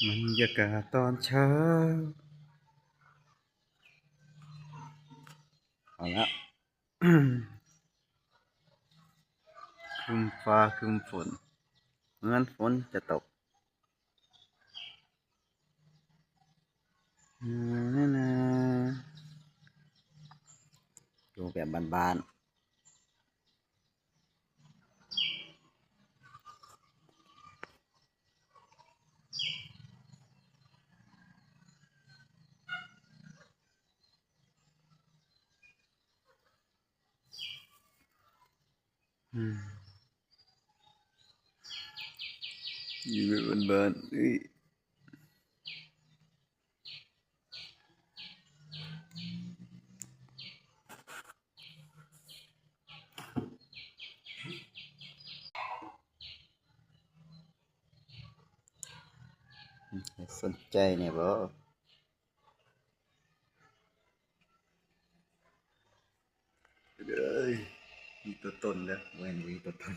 บรรยากาศตอนเช้าเอาละ ครึ้มฟ้าครึ้มฝนเหมือนฝนจะตกนะอยู่แบบบ้านๆอยู่แบบบ้านๆสนใจเนี่ยบ่เอ้ยมีตัวตนแล้วเว้นมีตัวตน